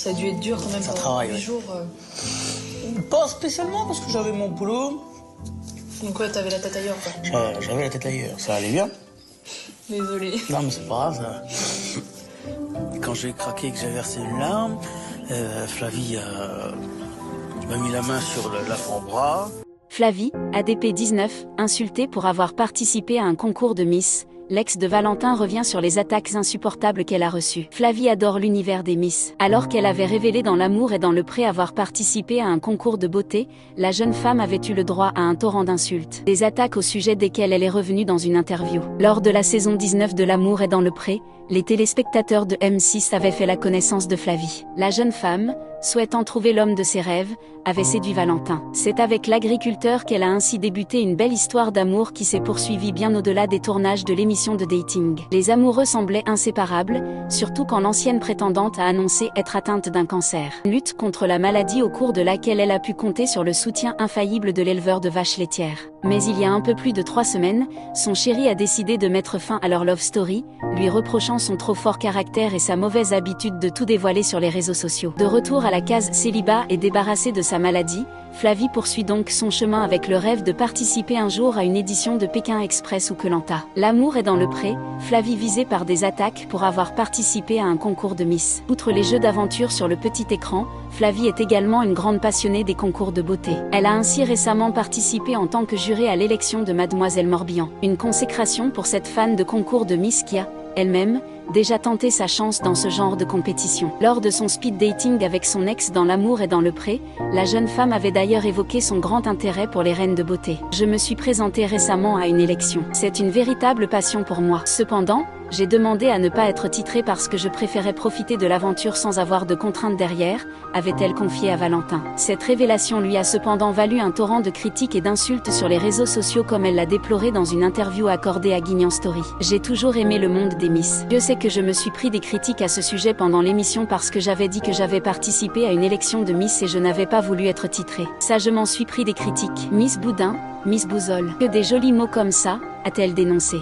Ça a dû être dur quand même Ça pendant travaille, 8 ouais. jours. Pas spécialement parce que j'avais mon boulot. Donc ouais, t'avais la tête ailleurs, quoi. J'avais la tête ailleurs, ça allait bien. Désolée. Non mais c'est pas grave ça. Quand j'ai craqué et que j'ai versé une larme, Flavie m'a mis la main sur l'avant-bras. Flavie, ADP 19, insultée pour avoir participé à un concours de Miss, l'ex de Valentin revient sur les attaques insupportables qu'elle a reçues. Flavie adore l'univers des Miss. Alors qu'elle avait révélé dans L'amour et dans le pré avoir participé à un concours de beauté, la jeune femme avait eu le droit à un torrent d'insultes. Des attaques au sujet desquelles elle est revenue dans une interview. Lors de la saison 19 de L'amour et dans le pré, les téléspectateurs de M6 avaient fait la connaissance de Flavie. La jeune femme, souhaitant trouver l'homme de ses rêves, avait séduit Valentin. C'est avec l'agriculteur qu'elle a ainsi débuté une belle histoire d'amour qui s'est poursuivie bien au-delà des tournages de l'émission de dating. Les amoureux semblaient inséparables, surtout quand l'ancienne prétendante a annoncé être atteinte d'un cancer. Une lutte contre la maladie au cours de laquelle elle a pu compter sur le soutien infaillible de l'éleveur de vaches laitières. Mais il y a un peu plus de 3 semaines, son chéri a décidé de mettre fin à leur love story, lui reprochant son trop fort caractère et sa mauvaise habitude de tout dévoiler sur les réseaux sociaux. De retour à la case célibat et débarrassée de sa maladie, Flavie poursuit donc son chemin avec le rêve de participer un jour à une édition de Pékin Express ou Koh-Lanta. L'amour est dans le pré, Flavie visée par des attaques pour avoir participé à un concours de Miss. Outre les jeux d'aventure sur le petit écran, Flavie est également une grande passionnée des concours de beauté. Elle a ainsi récemment participé en tant que jurée à l'élection de Mademoiselle Morbihan. Une consécration pour cette fan de concours de Miss qui a, elle-même, déjà tenté sa chance dans ce genre de compétition. Lors de son speed dating avec son ex dans L'amour et dans le pré, la jeune femme avait d'ailleurs évoqué son grand intérêt pour les reines de beauté. Je me suis présentée récemment à une élection. C'est une véritable passion pour moi. Cependant, j'ai demandé à ne pas être titrée parce que je préférais profiter de l'aventure sans avoir de contraintes derrière, avait-elle confié à Valentin. Cette révélation lui a cependant valu un torrent de critiques et d'insultes sur les réseaux sociaux comme elle l'a déploré dans une interview accordée à Guignan Story. J'ai toujours aimé le monde des Miss. Je sais que je me suis pris des critiques à ce sujet pendant l'émission parce que j'avais dit que j'avais participé à une élection de Miss et je n'avais pas voulu être titrée. Ça je m'en suis pris des critiques. Miss Boudin, Miss Bouzole. Que des jolis mots comme ça, a-t-elle dénoncé.